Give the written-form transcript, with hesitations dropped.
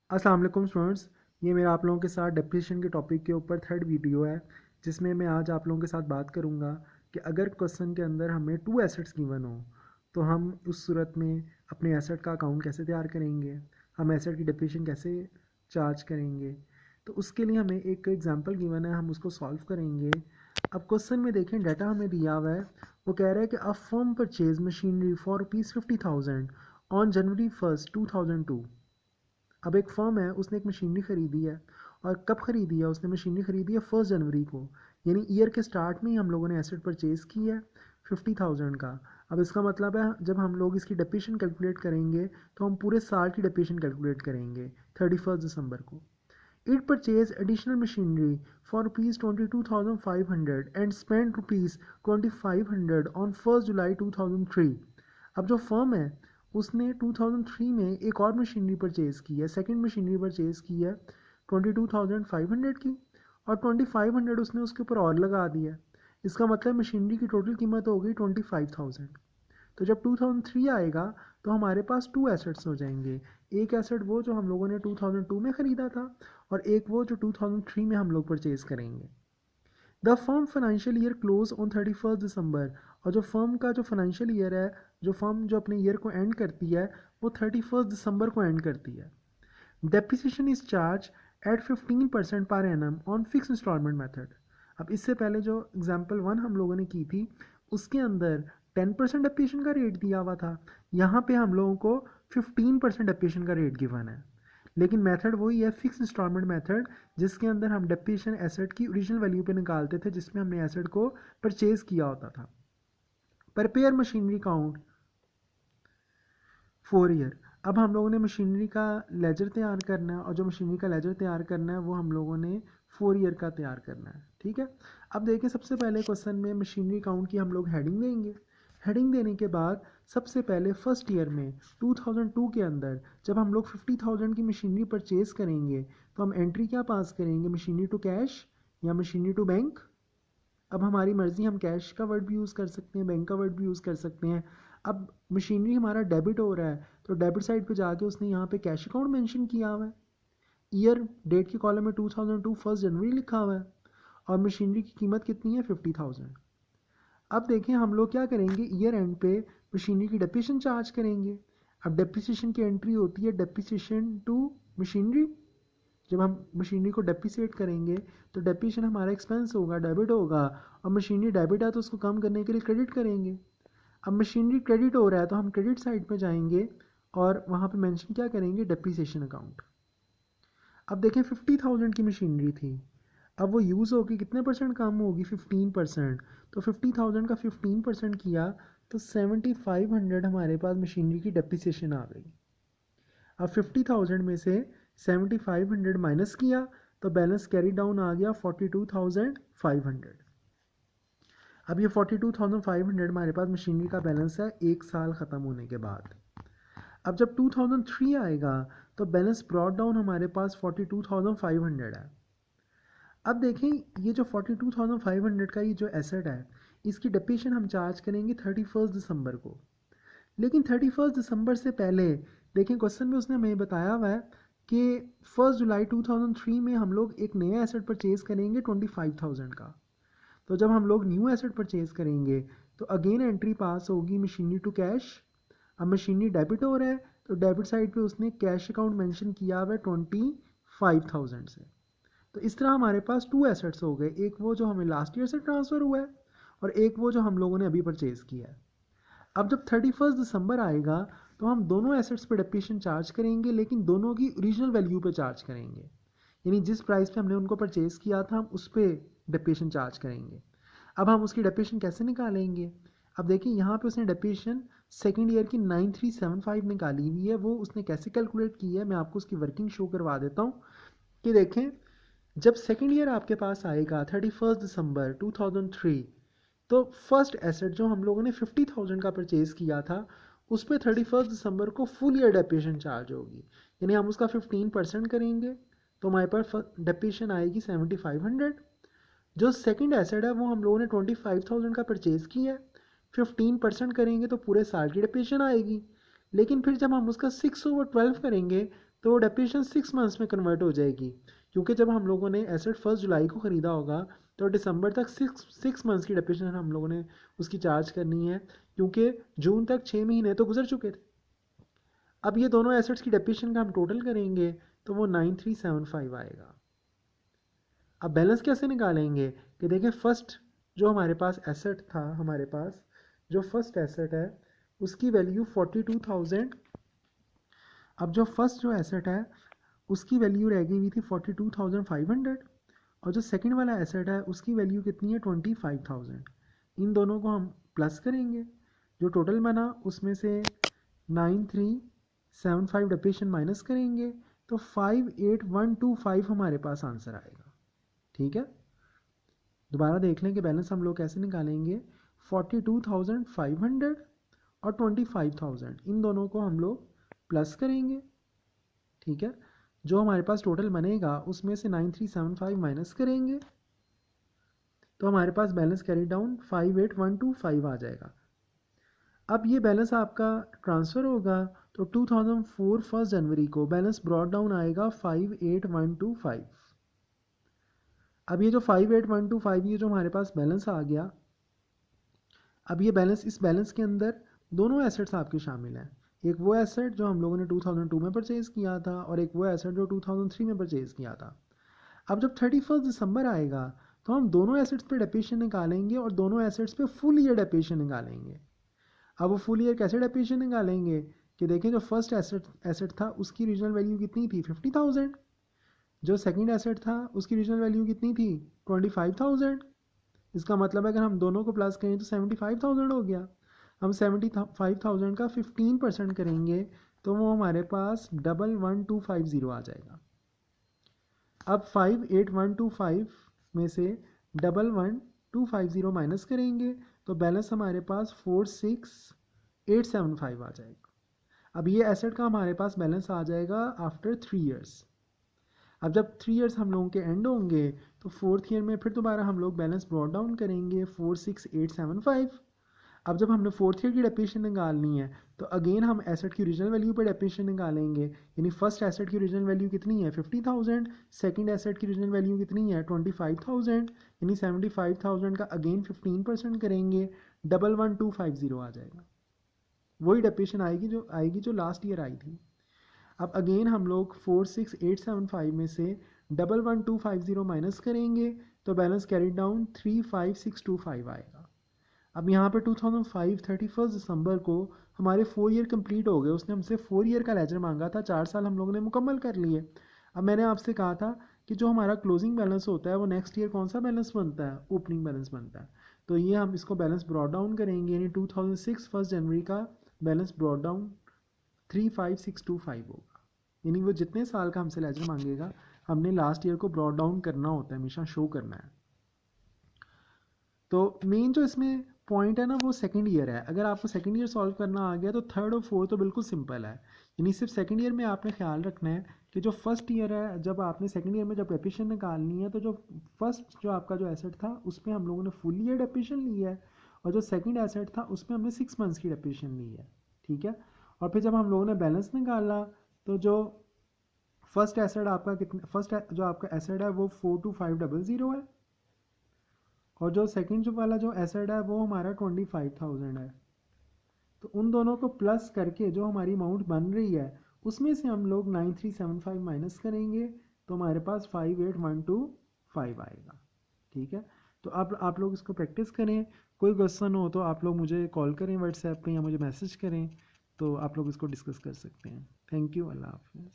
अस्सलाम वालेकुम स्टूडेंट्स, ये मेरा आप लोगों के साथ डेप्रिसिएशन के टॉपिक के ऊपर थर्ड वीडियो है, जिसमें मैं आज आप लोगों के साथ बात करूंगा कि अगर क्वेश्चन के अंदर हमें टू एसेट्स गिवन हो तो हम उस सूरत में अपने एसेट का अकाउंट कैसे तैयार करेंगे, हम एसेट की डेप्रिसिएशन कैसे चार्ज करेंगे। तो उसके लिए हमें एक एग्जांपल गिवन है, हम उसको सॉल्व करेंगे। अब क्वेश्चन में देखें, डाटा हमें दिया हुआ है, वो कह रहा है कि a firm purchase machinery for ₹50,000 on January 1, 2002। अब एक फर्म है, उसने एक मशीनरी ख़रीदी है, और कब ख़रीदी है उसने मशीनरी ख़रीदी है 1 जनवरी को, यानी ईयर के स्टार्ट में ही हम लोगों ने एसेट परचेज़ की है 50,000 का। अब इसका मतलब है जब हम लोग इसकी डेप्रिसिएशन कैलकुलेट करेंगे तो हम पूरे साल की डेप्रिसिएशन कैलकुलेट करेंगे 31 दिसंबर को। It purchased additional machinery for ₹22,500 and spent ₹2,500 on 1 July 2003। अब जो फर्म है उसने 2003 में एक और मशीनरी परचेज़ की है, सेकंड मशीनरी परचेज़ की है 22,500 की, और 2,500 उसने उसके ऊपर और लगा दिया है। इसका मतलब मशीनरी की टोटल कीमत हो गई 25,000। तो जब 2003 आएगा तो हमारे पास टू एसेट्स हो जाएंगे, एक एसेट वो जो हम लोगों ने 2002 में ख़रीदा था, और एक वो जो 2003 में हम लोग परचेज़ करेंगे। The firm financial year close on 31 दिसंबर, और जो फर्म का जो फाइनेंशियल ईयर है, जो फर्म जो अपने ईयर को एंड करती है, वो 31 दिसंबर को एंड करती है। Depreciation is charge at 15% per annum on fix installment method. अब इससे पहले जो एग्जाम्पल 1 हम लोगों ने की थी उसके अंदर 10% डेप्रिसिएशन का रेट दिया हुआ था, यहाँ पे हम लोगों को 15% डेप्रिसिएशन का रेट गिवन है, लेकिन मेथड वही है फिक्स इंस्टॉलमेंट मेथड, जिसके अंदर हम डेप्रिसिएशन एसेट की ओरिजिनल वैल्यू पे निकालते थे, जिसमें हमने एसेट को परचेज किया होता था। Prepare machinery count 4 year. अब हम लोगों ने मशीनरी का लेजर तैयार करना है, और जो मशीनरी का लेजर तैयार करना है वो हम लोगों ने 4 ईयर का तैयार करना है। ठीक है, अब देखिए सबसे पहले क्वेश्चन में मशीनरी काउंट की हम लोग हेडिंग देंगे। हेडिंग देने के बाद सबसे पहले फर्स्ट ईयर में 2002 के अंदर जब हम लोग 50,000 की मशीनरी परचेज करेंगे तो हम एंट्री क्या पास करेंगे, मशीनरी टू कैश या मशीनरी टू बैंक। अब हमारी मर्ज़ी, हम कैश का वर्ड भी यूज़ कर सकते हैं, बैंक का वर्ड भी यूज़ कर सकते हैं। अब मशीनरी हमारा डेबिट हो रहा है तो डेबिट साइड पे जाके उसने यहाँ पे कैश अकाउंट मेंशन किया हुआ है, ईयर डेट के कॉलम में 2002 1 जनवरी लिखा हुआ है, और मशीनरी की कीमत कितनी है 50,000। अब देखें हम लोग क्या करेंगे, ईयर एंड पे मशीनरी की डेप्रिसिएशन चार्ज करेंगे। अब डेप्रिसिएशन की एंट्री होती है डेप्रिसिएशन टू मशीनरी। जब हम मशीनरी को डेप्रिसिएट करेंगे तो डेप्रिसिएशन हमारा एक्सपेंस होगा, डेबिट होगा, और मशीनरी डेबिट है तो उसको कम करने के लिए क्रेडिट करेंगे। अब मशीनरी क्रेडिट हो रहा है तो हम क्रेडिट साइड पे जाएंगे और वहाँ पे मेंशन क्या करेंगे, डेप्रिसिएशन अकाउंट। अब देखें 50,000 की मशीनरी थी, अब वो यूज़ होगी कितने परसेंट कम होगी, 15%। तो 50,000 का 15% किया तो 7,500 हमारे पास मशीनरी की डेप्रिसिएशन आ गई। अब 50,000 में से 7,500 माइनस किया तो बैलेंस कैरी डाउन आ गया 42,500। अब ये 42,500 हमारे पास मशीनरी का बैलेंस है एक साल ख़त्म होने के बाद। अब जब 2003 आएगा तो बैलेंस ब्रॉड डाउन हमारे पास 42,500 है। अब देखें ये जो 42,500 का ये जो एसेट है, इसकी डेप्रिसिएशन हम चार्ज करेंगे 31 दिसंबर को। लेकिन 31 दिसंबर से पहले देखें क्वेश्चन में उसने हमें बताया हुआ है कि 1 जुलाई 2003 में हम लोग एक नया एसेट परचेज करेंगे 25,000 का। तो जब हम लोग न्यू एसेट परचेज करेंगे तो अगेन एंट्री पास होगी मशीनरी टू कैश। अब मशीनरी डेबिट हो रहा है तो डेबिट साइड पे उसने कैश अकाउंट मेंशन किया हुआ है 25,000 से। तो इस तरह हमारे पास टू एसेट्स हो गए, एक वो जो हमें लास्ट ईयर से ट्रांसफ़र हुआ है और एक वो जो हम लोगों ने अभी परचेज़ किया है। अब जब 31 दिसंबर आएगा तो हम दोनों एसेट्स पे डेप्रिसिएशन चार्ज करेंगे, लेकिन दोनों की ओरिजिनल वैल्यू पे चार्ज करेंगे, यानी जिस प्राइस पे हमने उनको परचेज़ किया था हम उस पर डेप्रिसिएशन चार्ज करेंगे। अब हम उसकी डेप्रिसिएशन कैसे निकालेंगे, अब देखिए यहाँ पे उसने डेप्रिसिएशन सेकेंड ईयर की 9375 निकाली हुई है, वो उसने कैसे कैलकुलेट की है मैं आपको उसकी वर्किंग शो करवा देता हूँ। कि देखें जब सेकेंड ईयर आपके पास आएगा 31 दिसंबर 2003, तो फर्स्ट एसेट जो हम लोगों ने 50,000 का परचेज़ किया था उस पर 31 दिसंबर को फुल ईयर डेप्रिसिएशन चार्ज होगी, यानी हम उसका 15% करेंगे तो हमारे पास डेप्रिसिएशन आएगी 7,500। जो सेकंड एसेट है वो हम लोगों ने 25,000 का परचेज़ किया है, 15% करेंगे तो पूरे साल की डेप्रिसिएशन आएगी। लेकिन फिर जब हम उसका 6/12 करेंगे तो वो डेप्रिसिएशन 6 मंथ्स में कन्वर्ट हो जाएगी, क्योंकि जब हम लोगों ने एसेट 1 जुलाई को ख़रीदा होगा तो दिसंबर तक 6 मंथ्स की डेप्रिसिएशन हम लोगों ने उसकी चार्ज करनी है, क्योंकि जून तक 6 महीने तो गुजर चुके थे। अब ये दोनों एसेट्स की डेप्रिसिएशन का हम टोटल करेंगे तो वो 9375 आएगा। अब बैलेंस कैसे निकालेंगे कि देखें, फर्स्ट जो हमारे पास एसेट था, हमारे पास जो फर्स्ट एसेट है उसकी वैल्यू 42,000। अब जो फर्स्ट जो एसेट है उसकी वैल्यू रह गई हुई थी 42,500, और जो सेकंड वाला एसेट है उसकी वैल्यू कितनी है 25,000। इन दोनों को हम प्लस करेंगे, जो टोटल बना उसमें से 9375 डेप्रिसिएशन माइनस करेंगे तो 58125 हमारे पास आंसर आएगा। ठीक है, दोबारा देख लें कि बैलेंस हम लोग कैसे निकालेंगे। 42,500 और 25,000 इन दोनों को हम लोग प्लस करेंगे। ठीक है, जो हमारे पास टोटल बनेगा उसमें से 9375 माइनस करेंगे तो हमारे पास बैलेंस कैरी डाउन 58125 आ जाएगा। अब ये बैलेंस आपका ट्रांसफ़र होगा तो 2004 1 जनवरी को बैलेंस ब्रॉड डाउन आएगा 58125। अब ये जो 58125 ये जो हमारे पास बैलेंस आ गया, अब ये बैलेंस, इस बैलेंस के अंदर दोनों एसेट्स आपके शामिल हैं। एक वो एसेट जो हम लोगों ने 2002 में परचेज़ किया था और एक वो एसेट जो 2003 में परचेज़ किया था। अब जब 31 दिसंबर आएगा तो हम दोनों एसेट्स पे डेप्रिसिएशन निकालेंगे और दोनों एसेट्स पे फुल ईयर डेप्रिसिएशन निकालेंगे। अब वो फुल ईयर कैसे डेप्रिसिएशन निकालेंगे कि देखें, जो फर्स्ट एसेट था उसकी रीजनल वैल्यू कितनी थी 50,000, जो सेकंड एसेट था उसकी रीजनल वैल्यू कितनी थी 25,000। इसका मतलब है अगर हम दोनों को प्लस करें तो 75,000 हो गया। हम 75,000 का 15% करेंगे तो वो हमारे पास 11250 आ जाएगा। अब 58125 में से 11250 माइनस करेंगे तो बैलेंस हमारे पास 46875 आ जाएगा। अब ये एसेट का हमारे पास बैलेंस आ जाएगा आफ्टर 3 ईयर्स। अब जब 3 ईयर्स हम लोगों के एंड होंगे तो 4th ईयर में फिर दोबारा हम लोग बैलेंस ब्रॉड डाउन करेंगे 46875। अब जब हमने 4th ईयर की डेप्रिसिएशन निकालनी है तो अगेन हम एसेट की ओरिजिनल वैल्यू पर डेप्रिसिएशन निकालेंगे, यानी फर्स्ट एसेट की ओरिजिनल वैल्यू कितनी है 50,000, सेकंड एसेट की ओरिजिनल वैल्यू कितनी है 25,000, यानी 75,000 का अगेन 15% करेंगे 11250 आ जाएगा। वही डेप्रिसिएशन आएगी जो लास्ट ईयर आई थी। अब अगेन हम लोग 46875 में से 11250 माइनस करेंगे तो बैलेंस कैरी डाउन 35625 आएगा। अब यहाँ पर 2005 31 दिसंबर को हमारे 4 ईयर कंप्लीट हो गए। उसने हमसे 4 ईयर का लेजर मांगा था, 4 साल हम लोगों ने मुकम्मल कर लिए। अब मैंने आपसे कहा था कि जो हमारा क्लोजिंग बैलेंस होता है वो नेक्स्ट ईयर कौन सा बैलेंस बनता है, ओपनिंग बैलेंस बनता है। तो ये हम इसको बैलेंस ब्रॉड डाउन करेंगे, यानी 2006 1 जनवरी का बैलेंस ब्रॉड डाउन 35625 होगा। यानी वो जितने साल का हमसे लेजर मांगेगा हमने लास्ट ईयर को ब्रॉड डाउन करना होता है, हमेशा शो करना है। तो मेन जो इसमें पॉइंट है ना वो सेकंड ईयर है। अगर आपको सेकंड ईयर सॉल्व करना आ गया तो थर्ड और फोर्थ तो बिल्कुल सिंपल है। यानी सिर्फ सेकंड ईयर में आपने ख्याल रखना है कि जो फर्स्ट ईयर है, जब आपने सेकंड ईयर में जब डेप्रिसिएशन निकालनी है तो जो फर्स्ट जो आपका जो एसेट था उसमें हम लोगों ने फुल ईयर डेप्रिसिएशन ली है और जो सेकंड एसेट था उसमें हमने 6 मंथ्स की डेप्रिसिएशन ली है। ठीक है, और फिर जब हम लोगों ने बैलेंस निकाला तो जो फर्स्ट एसेट आपका कितना, फर्स्ट जो आपका एसेट है वो 42500 है और जो सेकंड जो वाला जो एसेट है वो हमारा 25,000 है। तो उन दोनों को प्लस करके जो हमारी अमाउंट बन रही है उसमें से हम लोग 9375 माइनस करेंगे तो हमारे पास 58125 आएगा। ठीक है, तो आप लोग इसको प्रैक्टिस करें। कोई क्वेश्चन हो तो आप लोग मुझे कॉल करें व्हाट्सएप पे या मुझे मैसेज करें, तो आप लोग इसको डिस्कस कर सकते हैं। थैंक यू, अल्लाह हाफिज़।